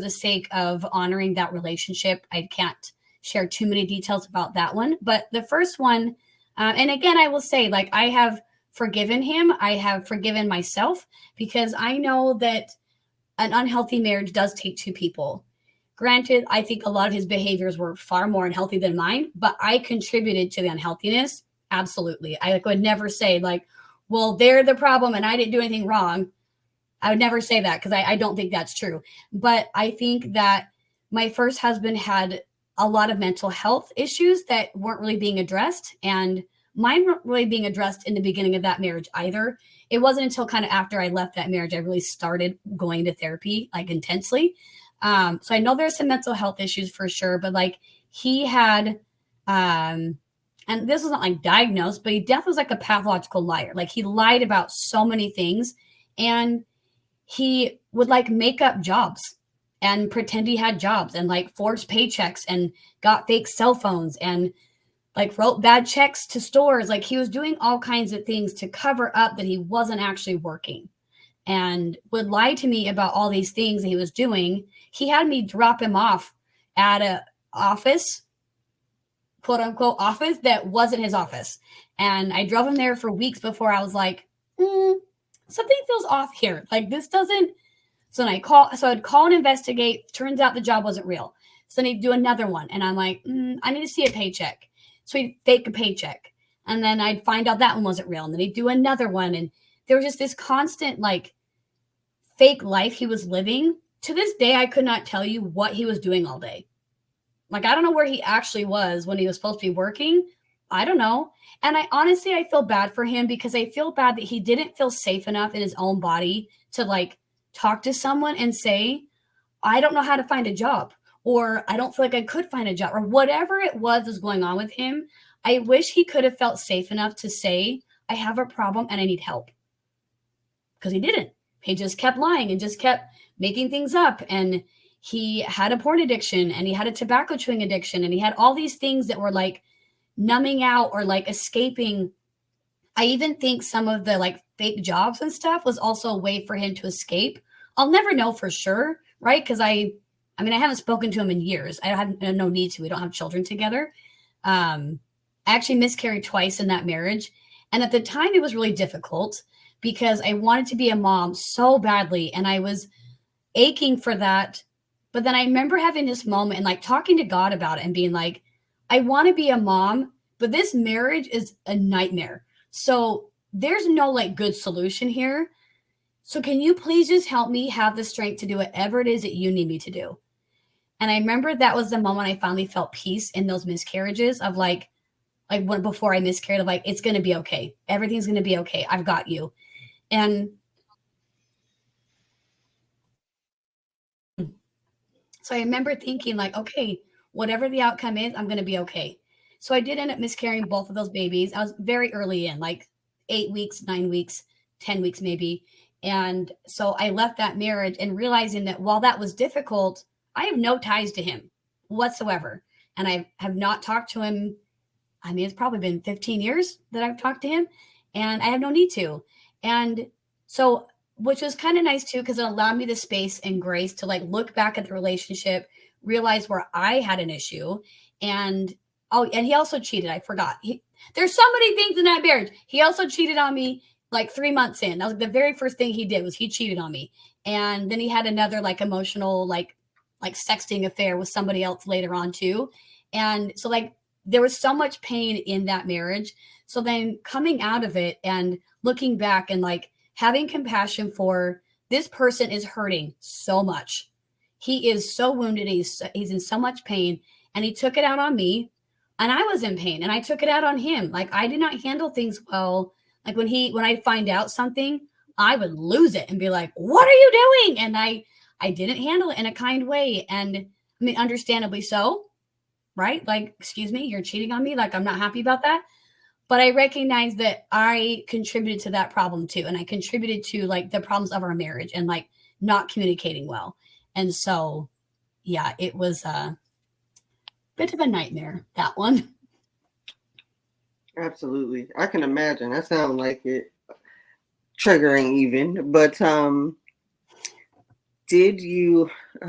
the sake of honoring that relationship, I can't share too many details about that one. But the first one, and again, I will say, like, I have forgiven him. I have forgiven myself because I know that an unhealthy marriage does take two people. Granted, I think a lot of his behaviors were far more unhealthy than mine, but I contributed to the unhealthiness. Absolutely. I would never say like, well, they're the problem and I didn't do anything wrong. I would never say that because I don't think that's true. But I think that my first husband had a lot of mental health issues that weren't really being addressed. And mine weren't really being addressed in the beginning of that marriage either. It wasn't until kind of after I left that marriage, I really started going to therapy like intensely. So I know there's some mental health issues for sure, but like he had, and this was not like diagnosed, but he definitely was like a pathological liar. Like he lied about so many things, and he would like make up jobs and pretend he had jobs and like forged paychecks and got fake cell phones and like wrote bad checks to stores. Like he was doing all kinds of things to cover up that he wasn't actually working, and would lie to me about all these things that he was doing. He had me drop him off at a office, quote unquote office, that wasn't his office. And I drove him there for weeks before I was like, something feels off here. Like this doesn't. So then I'd call and investigate. Turns out the job wasn't real. So then he'd do another one. And I'm like, I need to see a paycheck. So he'd fake a paycheck. And then I'd find out that one wasn't real. And then he'd do another one. And there was just this constant like fake life he was living. To this day, I could not tell you what he was doing all day. Like, I don't know where he actually was when he was supposed to be working. I don't know. And I feel bad for him because I feel bad that he didn't feel safe enough in his own body to like talk to someone and say, I don't know how to find a job, or I don't feel like I could find a job, or whatever it was going on with him. I wish he could have felt safe enough to say, I have a problem and I need help. Because he didn't. He just kept lying and just kept making things up. And he had a porn addiction and he had a tobacco chewing addiction. And he had all these things that were like numbing out or like escaping. I even think some of the like fake jobs and stuff was also a way for him to escape. I'll never know for sure, right? Because I haven't spoken to him in years. I have no need to. We don't have children together. I actually miscarried twice in that marriage. And at the time, it was really difficult because I wanted to be a mom so badly. And I was aching for that. But then I remember having this moment and like talking to God about it and being like, I want to be a mom, but this marriage is a nightmare. So there's no like good solution here. So can you please just help me have the strength to do whatever it is that you need me to do? And I remember that was the moment I finally felt peace in those miscarriages of like when before I miscarried, of like, it's going to be okay. Everything's going to be okay. I've got you. And so I remember thinking like, okay, whatever the outcome is, I'm going to be okay. So I did end up miscarrying both of those babies. I was very early in, like 8 weeks, 9 weeks, 10 weeks maybe. And so I left that marriage and realizing that while that was difficult, I have no ties to him whatsoever. And I have not talked to him. I mean, it's probably been 15 years that I've talked to him, and I have no need to. And so, which was kind of nice too, because it allowed me the space and grace to like look back at the relationship, realize where I had an issue. And and he also cheated. I forgot. There's so many things in that marriage. He also cheated on me like 3 months in. That was the very first thing he did, was he cheated on me. And then he had another like emotional, like sexting affair with somebody else later on too. And so like there was so much pain in that marriage. So then coming out of it and looking back and like having compassion for this person is hurting so much. He is so wounded. He's in so much pain, and he took it out on me, and I was in pain, and I took it out on him. Like I did not handle things well. Like when I find out something, I would lose it and be like, what are you doing? And I didn't handle it in a kind way. And I mean, understandably so, right? Like, excuse me, you're cheating on me. Like, I'm not happy about that. But I recognize that I contributed to that problem too. And I contributed to like the problems of our marriage and like not communicating well. And so, yeah, it was a bit of a nightmare, that one. Absolutely. I can imagine. That sounds like it triggering even. But did you